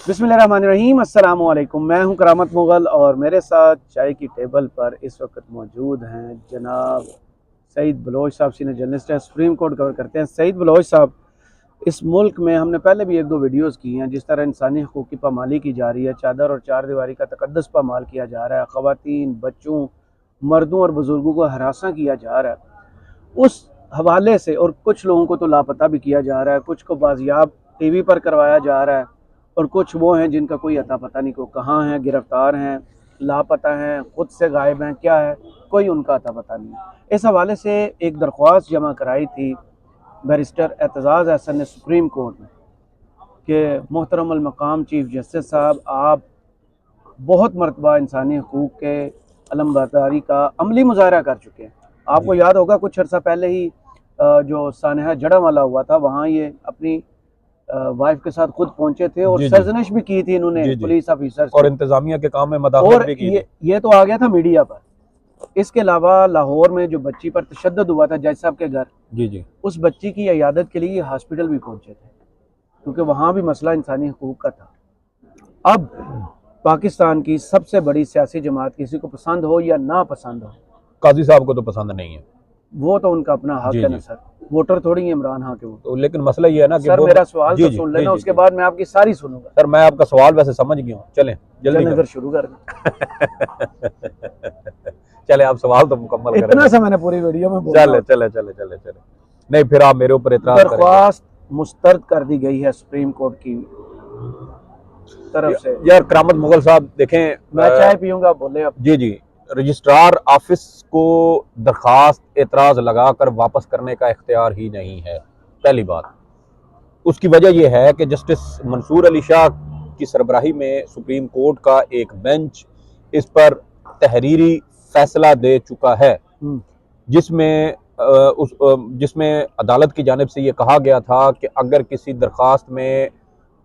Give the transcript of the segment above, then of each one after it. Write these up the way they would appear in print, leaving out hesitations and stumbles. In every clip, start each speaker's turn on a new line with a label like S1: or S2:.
S1: बिस्मिल्लाहिर्रहमानिर्रहीम, अस्सलाम वालेकुम। मैं हूं करामत मुगल और मेरे साथ चाय की टेबल पर इस वक्त मौजूद हैं जनाब सईद बलोच साहब। सीनियर जर्नलिस्ट हैं, सुप्रीम कोर्ट कवर करते हैं। सईद बलोच साहब, इस मुल्क में हमने पहले भी एक दो वीडियोस की हैं जिस तरह इंसानी हकूक़ की पामाली की जा रही है, चादर और चार दीवारी का तकद्दस पामाल किया जा रहा है, ख़वातीन, बच्चों, मर्दों और बुज़ुर्गों को हरासा किया जा रहा है। उस हवाले से और कुछ लोगों को तो लापता भी किया जा रहा है, कुछ को बाजियाब टीवी पर करवाया जा रहा है और कुछ वो हैं जिनका कोई अता पता नहीं, को कहाँ हैं, गिरफ्तार हैं, लापता हैं, खुद से गायब हैं, क्या है, कोई उनका अता पता नहीं। इस हवाले से एक दरख्वास्त जमा कराई थी बैरिस्टर एतजाज़ अहसन ने सुप्रीम कोर्ट में कि मोहतरम अल मकाम चीफ जस्टिस साहब, आप बहुत मरतबा इंसानी हकूक़ के अलमबरदारी का अमली मुजाहरा कर चुके हैं। आपको याद होगा कुछ अर्सा पहले ही जो सानहा जड़ावाला हुआ था, वहाँ ये अपनी वाइफ के साथ खुद पहुंचे थे और सर्जनिश भी की थी इन्होंने पुलिस ऑफिसर
S2: और इंतजामिया के काम में मदाखलत भी की थी।
S1: ये तो आ गया था मीडिया पर। इसके अलावा लाहौर में जो बच्ची पर तशद्दुद हुआ था जज साहब के घर,
S2: जी,
S1: उस बच्ची की इयादत के लिए हॉस्पिटल भी पहुंचे थे क्योंकि वहां भी मसला इंसानी हकूक का था। अब पाकिस्तान की सबसे बड़ी सियासी जमात, किसी को पसंद हो या ना पसंद हो,
S2: काजी साहब को तो पसंद नहीं है,
S1: वो तो उनका अपना हक है ना सर, वोटर थोड़ी है इमरान खान के वो
S2: तो। लेकिन मसला ये है ना कि
S1: सर मेरा सवाल तो सुन लेना, उसके बाद मैं आपकी सारी सुनूंगा।
S2: सर मैं आपका सवाल वैसे समझ गया हूँ, चलें जल्दी
S1: फिर शुरू कर
S2: चले आप सवाल तो मुकम्मल करें।
S1: इतना सा मैंने पूरी वीडियो में बोला।
S2: चले नहीं, फिर आप मेरे ऊपर इतराज करेंगे।
S1: दरख्वास्त मुस्तरद कर दी गई है सुप्रीम कोर्ट की तरफ से।
S2: यार करामत मुगल साहब देखें,
S1: मैं चाय पीऊंगा, बोले आप।
S2: जी, रजिस्ट्रार ऑफिस को दरखास्त एतराज लगाकर वापस करने का इख्तियार ही नहीं है, पहली बात। उसकी वजह यह है कि जस्टिस मंसूर अली शाह की सरबराही में सुप्रीम कोर्ट का एक बेंच इस पर तहरीरी फैसला दे चुका है, जिसमें अदालत की जानिब से ये कहा गया था कि अगर किसी दरखास्त में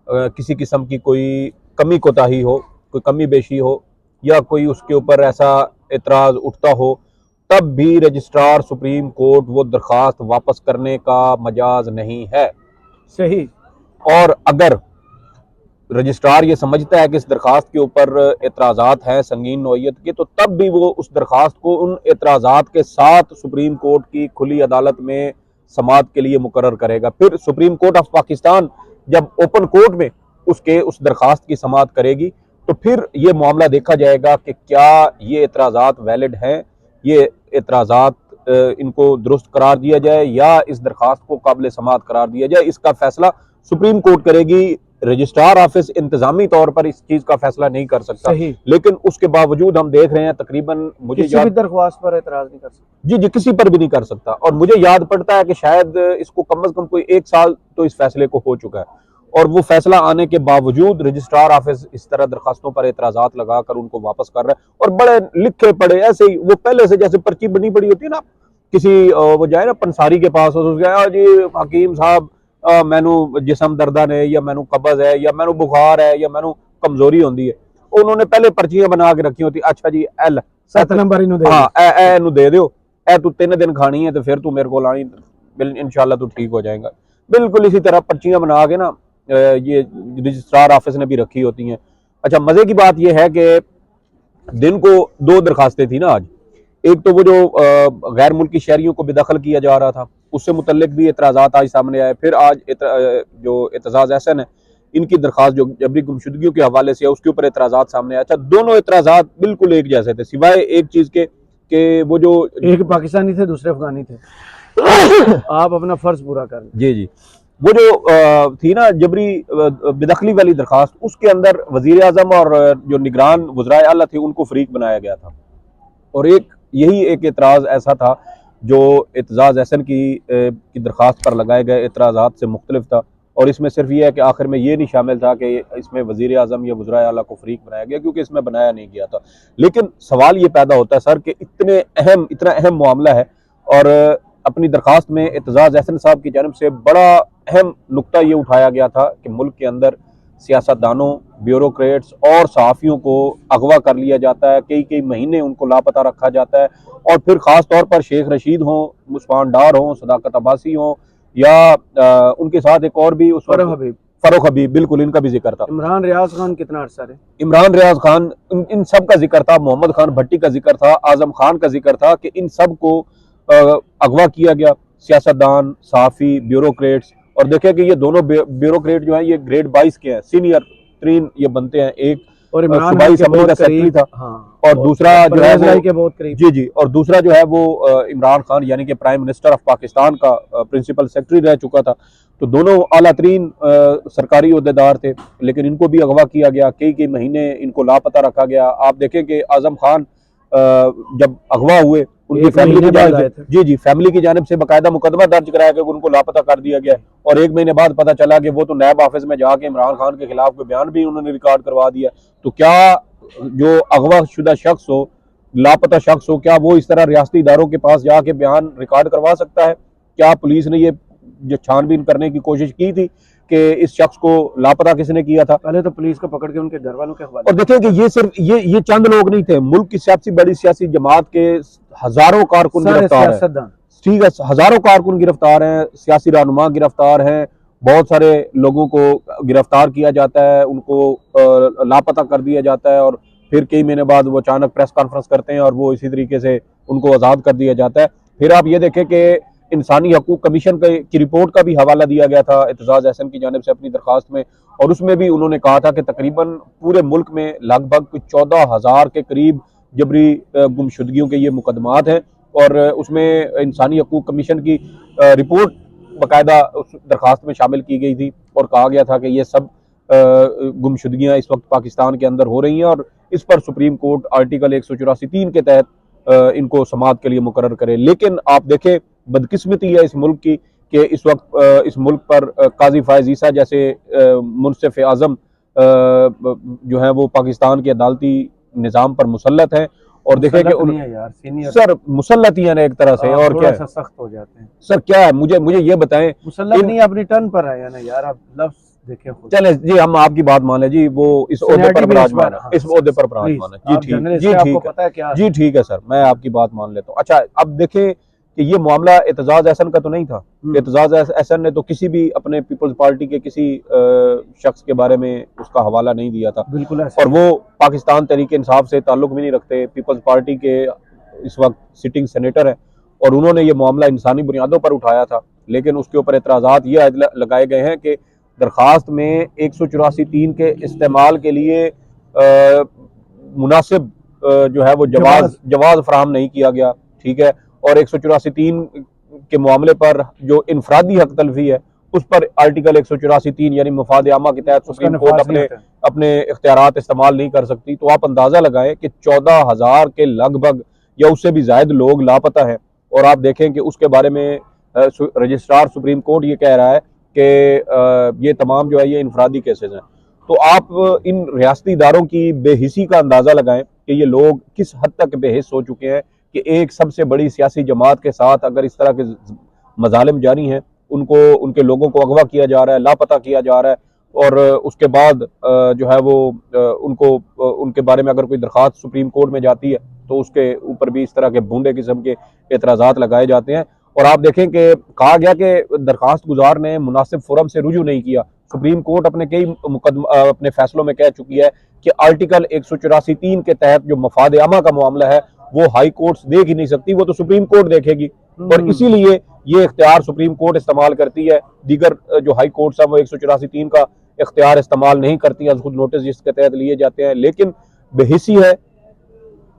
S2: किसी किस्म की कोई कमी कोताही हो, कोई कमी बेशी हो या कोई उसके ऊपर ऐसा एतराज़ उठता हो, तब भी रजिस्ट्रार सुप्रीम कोर्ट वो दरखास्त वापस करने का मजाज नहीं है।
S1: सही।
S2: और अगर रजिस्ट्रार ये समझता है कि इस दरखास्त के ऊपर एतराज़ात हैं संगीन नौइयत के, तो तब भी वो उस दरखास्त को उन एतराज़ात के साथ सुप्रीम कोर्ट की खुली अदालत में समाअत के लिए मुकर्रर करेगा। फिर सुप्रीम कोर्ट ऑफ पाकिस्तान जब ओपन कोर्ट में उस दरखास्त की समाअत करेगी तो फिर ये मामला देखा जाएगा कि क्या ये एतराज़ात वैलिड हैं, ये एतराज़ात इनको दुरुस्त करार दिया जाए या इस दरखास्त को काबिल समाअत करार दिया जाए। इसका फैसला सुप्रीम कोर्ट करेगी। रजिस्ट्रार ऑफिस इंतजामी तौर पर इस चीज का फैसला नहीं कर सकता, लेकिन उसके बावजूद हम देख रहे हैं तकरीबन मुझे
S1: किसी भी दरख्वास्त पर एतराज नहीं कर सकता।
S2: जी, किसी पर भी नहीं कर सकता। और मुझे याद पड़ता है कि शायद इसको कम से कम कोई 1 साल तो इस फैसले को हो चुका है, और वो फैसला आने के बावजूद रजिस्ट्रार ऑफिस इस तरह दरखास्तों पर एतराजात लगाकर उनको वापस कर रहा है। और बड़े लिखे पड़े ऐसे ही, वो पहले से जैसे पर्ची बनी पड़ी होती है ना, किसी वो जाए ना पंसारी के पास, जी हकीम साहब मैनू जिसम दर्दा ने, या मैनू कब्ज है, या मैनू बुखार है, या मैनू कमजोरी होती है, उन्होंने पहले पर्चियां बना के रखी होती। अच्छा जी एल
S1: 7 नंबर इनू
S2: दे दो, ए तू 3 दिन खानी है तो फिर तू मेरे को लानी, इंशाल्लाह तू ठीक हो जाएगा। बिल्कुल इसी तरह पर्चियां बना के ना ये रजिस्ट्रार ऑफिस ने भी रखी होती हैं। अच्छा, मजे की बात यह है कि दिन को 2 दरखास्तें थी ना आज। एक तो वो जो गैर मुल्की शहरियों को बेदखल किया जा रहा था, उससे मुतल्लिक भी एतराज़ात आज सामने आए। फिर आज जो एतजाज़ अहसन है, इनकी दरखास्त जो जबरी गुमशुदगियों के हवाले से है, उसके ऊपर एतराज़ात सामने आया। अच्छा, दोनों एतराज़ात बिल्कुल एक जैसे थे, सिवाय एक चीज़ के वो जो
S1: एक पाकिस्तानी थे, दूसरे अफगानी थे। आप अपना फर्ज पूरा कर।
S2: जी, वो जो थी ना जबरी बेदखली वाली दरखास्त, उसके अंदर वज़ीर आज़म और जो निगरान वज़राए आला थे उनको फरीक बनाया गया था। और यही एक एतराज़ ऐसा था जो एतजाज़ अहसन की दरख्वास्त पर लगाए गए एतराज़ात से मुख्तलिफ था। और इसमें सिर्फ ये है कि आखिर में ये नहीं शामिल था कि इसमें वज़ीर आज़म या वज़राए आला को फरीक बनाया गया, क्योंकि इसमें बनाया नहीं गया था। लेकिन सवाल ये पैदा होता है सर कि इतना अहम मामला है, और अपनी दरख्वास्त में एतजाज़ अहसन साहब की जानिब से बड़ा अहम नुक्ता ये उठाया गया था कि मुल्क के अंदर सियासतदानों, ब्यूरोक्रेट्स और सहाफ़ियों को अगवा कर लिया जाता है, कई महीने उनको लापता रखा जाता है। और फिर ख़ास तौर पर शेख रशीद हों, मुस्कान डार हों, सदाकत अब्बासी हों, या उनके साथ एक और भी उस फरूख हबीब, बिल्कुल इनका भी जिक्र था।
S1: इमरान रियाज खान कितना अरसा रहे?
S2: इमरान रियाज खान, इन सब का जिक्र था। मोहम्मद खान भट्टी का जिक्र था, आजम खान का जिक्र था कि इन सब को अगवा किया गया, सियासतदान, सहाफ़ी, ब्यूरोक्रेट्स। और देखें कि ये दोनों ब्यूरोक्रेट जो हैं ये ग्रेड 22 के हैं, सीनियर तरीन ये बनते हैं। एक
S1: और इमरान
S2: सूबाई
S1: खान के
S2: असम्बली का
S1: बहुत
S2: सेक्रेटरी
S1: करीब,
S2: था,
S1: हाँ,
S2: और दूसरा जो है
S1: परवेज लाई
S2: वो,
S1: के बहुत करीब।
S2: जी जी, और दूसरा जो है वो इमरान खान यानी कि प्राइम मिनिस्टर ऑफ पाकिस्तान का प्रिंसिपल सेक्रेटरी रह चुका था। तो दोनों आला तरीन सरकारी ओहदेदार थे, लेकिन इनको भी अगवा किया गया, कई कई महीने इनको लापता रखा गया। आप देखें कि आजम खान जब अगवा हुए, उनकी
S1: एक
S2: फैमिली की
S1: महीने बाद
S2: जानिब
S1: आए
S2: से,
S1: थे।
S2: जी जी, फैमिली की जानिब से बाकायदा मुकदमा दर्ज कराया गया, उनको लापता कर दिया गया। और एक महीने बाद पता चला कि वो तो नैब ऑफिस में जाके इमरान खान के खिलाफ कोई बयान भी उन्होंने रिकॉर्ड करवा दिया। तो क्या जो अगवा शुदा शख्स हो, लापता शख्स हो, क्या वो इस तरह रियासती इदारों के पास जाके बयान रिकॉर्ड करवा सकता है? क्या पुलिस ने ये छानबीन करने की कोशिश की थी कि इस शख्स को लापता किसने किया था?
S1: पहले तो पुलिस को पकड़ के उनके घर वालों के
S2: और
S1: हवाले।
S2: देखें कि ये सिर्फ ये चंद लोग नहीं थे, मुल्क की सियासी बड़ी सियासी जमात के हजारों कारकुन
S1: सारे
S2: गिरफ्तार हैं।
S1: सियासतदान,
S2: ठीक है, हजारों कारकुन गिरफ्तार हैं, सियासी रहनुमा गिरफ्तार हैं, बहुत सारे लोगों को गिरफ्तार किया जाता है, उनको लापता कर दिया जाता है, और फिर कई महीने बाद वो अचानक प्रेस कॉन्फ्रेंस करते हैं और वो इसी तरीके से उनको आज़ाद कर दिया जाता है। फिर आप ये देखें कि इंसानी हकूक कमीशन की रिपोर्ट का भी हवाला दिया गया था एतजाज़ अहसन की जानिब से अपनी दरखास्त में, और उसमें भी उन्होंने कहा था कि तकरीबन पूरे मुल्क में लगभग 14,000 के करीब जबरी गुमशुदगियों के ये मुकदमात हैं। और उसमें इंसानी हकूक कमीशन की रिपोर्ट बाकायदा उस दरखास्त में शामिल की गई थी, और कहा गया था कि ये सब गुमशुदगियाँ इस वक्त पाकिस्तान के अंदर हो रही हैं, और इस पर सुप्रीम कोर्ट आर्टिकल 184(3) के तहत इनको समाअत के लिए मुकर्रर करे। लेकिन आप देखें, बदकिस्मती है इस मुल्क की कि इस वक्त इस मुल्क पर काजी फायज ईसा जैसे मुनसिफ आज़म जो है वो पाकिस्तान के अदालती निज़ाम पर मुसल्लत हैं। और देखें कि
S1: नहीं है यार, सीनियर
S2: सर मुसल्लत ही है ना एक तरह से, और क्या
S1: थोड़ा
S2: है
S1: सा सख्त हो जाते हैं।
S2: सर, क्या है, मुझे ये बताएं।
S1: मुसल्लत नहीं, अपनी टर्न पर है ना यार, आप लफ्ज देखें खुद।
S2: चले जी, हम आपकी बात मान लें जी, वो इस ओहदे पर विराजमान है,
S1: हाँ,
S2: इस ओहदे पर विराजमान है जी,
S1: आप
S2: ठीक,
S1: जर्नलिस्ट
S2: जी
S1: हैं, आपको
S2: ठीक है,
S1: पता है क्या
S2: जी ठीक है सर, मैं आपकी बात मान लेता हूँ। अच्छा, अब देखें कि ये मामला एतजाज एहसन का तो नहीं था। एतजाज एहसन ने तो किसी भी अपने पीपल्स पार्टी के किसी शख्स के बारे में उसका हवाला नहीं दिया था,
S1: बिल्कुल ऐसा।
S2: और वो पाकिस्तान तहरीक इंसाफ से ताल्लुक भी नहीं रखते, पीपल्स पार्टी के इस वक्त सिटिंग सेनेटर हैं, और उन्होंने ये मामला इंसानी बुनियादों पर उठाया था। लेकिन उसके ऊपर एतराज़ात ये लगाए गए हैं कि दरखास्त में 184(3) के इस्तेमाल के लिए मुनासिब जो है वो जवाज फराहम नहीं किया गया, ठीक है। और 184(3) के मामले पर जो इनफरादी हक तलफी है, उस पर आर्टिकल 184(3) यानी मफाद आमा के तहत सुप्रीम कोर्ट अपने इख्तियारात इस्तेमाल नहीं कर सकती। तो आप अंदाजा लगाएं कि 14,000 के लगभग या उससे भी ज्यादा लोग लापता हैं। और आप देखें कि उसके बारे में रजिस्ट्रार सुप्रीम कोर्ट ये कह रहा है कि ये तमाम जो है ये इनफरादी केसेस हैं। तो आप इन रियासती इदारों की बेहिसी का अंदाजा लगाएं कि ये लोग किस हद तक बेहिस हो चुके हैं कि एक सबसे बड़ी सियासी जमात के साथ अगर इस तरह के मजालिम जारी हैं, उनको उनके लोगों को अगवा किया जा रहा है, लापता किया जा रहा है, और उसके बाद जो है वो उनको उनके बारे में अगर कोई दरखास्त सुप्रीम कोर्ट में जाती है तो उसके ऊपर भी इस तरह के भूडे किस्म के एतराज़ात लगाए जाते हैं। और आप देखें कि कहा गया कि दरखास्त गुजार ने मुनासिब फोरम से रुजू नहीं किया। सुप्रीम कोर्ट अपने कई अपने फैसलों में कह चुकी है कि आर्टिकल 184(3) के तहत जो मफाद आमा का मामला है वो हाई कोर्ट्स देख ही नहीं सकती, वो तो सुप्रीम कोर्ट देखेगी। और इसीलिए ये इख्तियार सुप्रीम कोर्ट इस्तेमाल करती है, दीगर जो हाई कोर्ट्स हैं वो 184(3) का इख्तियार इस्तेमाल नहीं करती हैं, खुद नोटिस जिसके तहत लिए जाते हैं। लेकिन बेहिसी है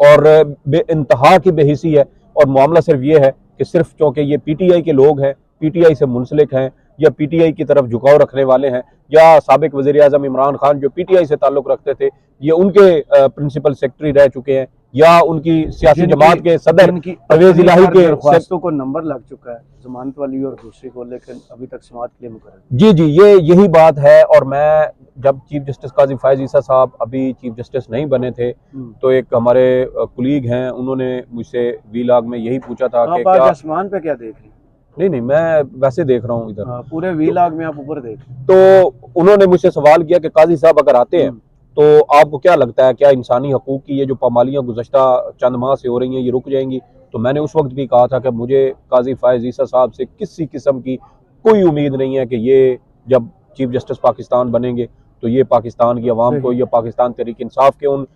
S2: और बेइंतहा की बेहिसी है, और मामला सिर्फ ये है कि सिर्फ चूंकि ये पीटीआई के लोग हैं, पीटीआई से मुंसलिक हैं, या पीटीआई की तरफ झुकाव रखने वाले हैं, या साबिक वज़ीर आज़म इमरान खान जो पीटीआई से ताल्लुक रखते थे ये उनके प्रिंसिपल सेक्रेटरी रह चुके हैं, या उनकी सियासी जमात के सदर परवेज इलाही के
S1: दरख्वास्तों को नंबर लग चुका है, जमानत वाली और दूसरी को, लेकिन अभी तक समाअत के लिए मुकर्रर।
S2: जी जी, यही बात है। और मैं जब चीफ जस्टिस काजी फायज ईसा साहब अभी चीफ जस्टिस नहीं बने थे, तो एक हमारे कुलीग हैं, उन्होंने मुझसे वीलाग में यही पूछा था कि क्या
S1: आसमान पे क्या देख रहे हैं?
S2: नहीं, मैं वैसे देख रहा हूँ इधर,
S1: पूरे वीलाग में आप ऊपर देख।
S2: तो उन्होंने मुझसे सवाल किया कि काजी साहब अगर आते हैं तो आपको क्या लगता है, क्या इंसानी हकूक की ये जो पामालियाँ गुज़श्ता चंद माह से हो रही हैं ये रुक जाएंगी? तो मैंने उस वक्त भी कहा था कि मुझे काजी फायज ईसा साहब से किसी किस्म की कोई उम्मीद नहीं है कि ये जब चीफ जस्टिस पाकिस्तान बनेंगे तो ये पाकिस्तान की आवाम को, ये पाकिस्तान तहरीक इंसाफ के उन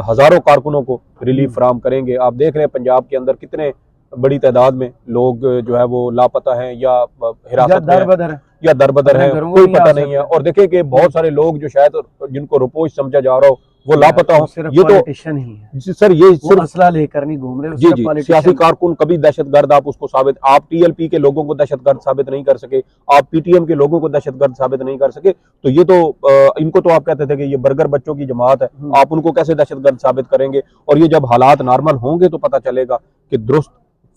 S2: हज़ारों कारकुनों को रिलीफ फराहम करेंगे। आप देख रहे हैं पंजाब के अंदर कितने बड़ी तादाद में लोग जो है वो लापता हैं या हिरासत में या दरबदर है, कोई पता नहीं है। और देखें कि बहुत सारे लोग जो शायद जिनको रुपोश समझा जा रहा हो वो लापता हो। ये तो
S1: ही है
S2: सर, ये सिर्फ
S1: असला लेकर नहीं घूम रहे।
S2: जी जी, सियासी कारकुन कभी दहशतगर्द आप उसको साबित, आप टीएलपी के लोगों को दहशतगर्द साबित नहीं कर सके, आप पीटीएम के लोगों को दहशतगर्द साबित नहीं कर सके, तो ये तो इनको तो आप कहते थे कि ये बर्गर बच्चों की जमात है, आप उनको कैसे दहशतगर्द साबित करेंगे। और ये जब हालात नॉर्मल होंगे तो पता चलेगा कि दुरुस्त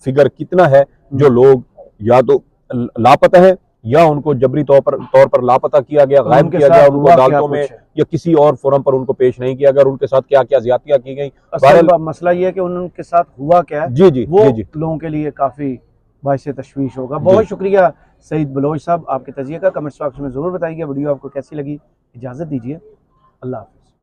S2: फिगर कितना है जो लोग या तो लापता है या उनको जबरी तौर पर लापता किया गया, गायब किया गया, उनको अदालतों में या किसी और फोरम पर उनको पेश नहीं किया गया, और उनके साथ क्या क्या ज्यादतियां की गई।
S1: मसला ये है कि उनके साथ हुआ क्या है,
S2: जी जी,
S1: वो लोगों के लिए काफी बाइसे तशवीश होगा। बहुत शुक्रिया सईद बलोच साहब आपके तजिए का। कमेंट्स बॉक्स में जरूर बताइए वीडियो आपको कैसी लगी। इजाजत दीजिए, अल्लाह हाफिज।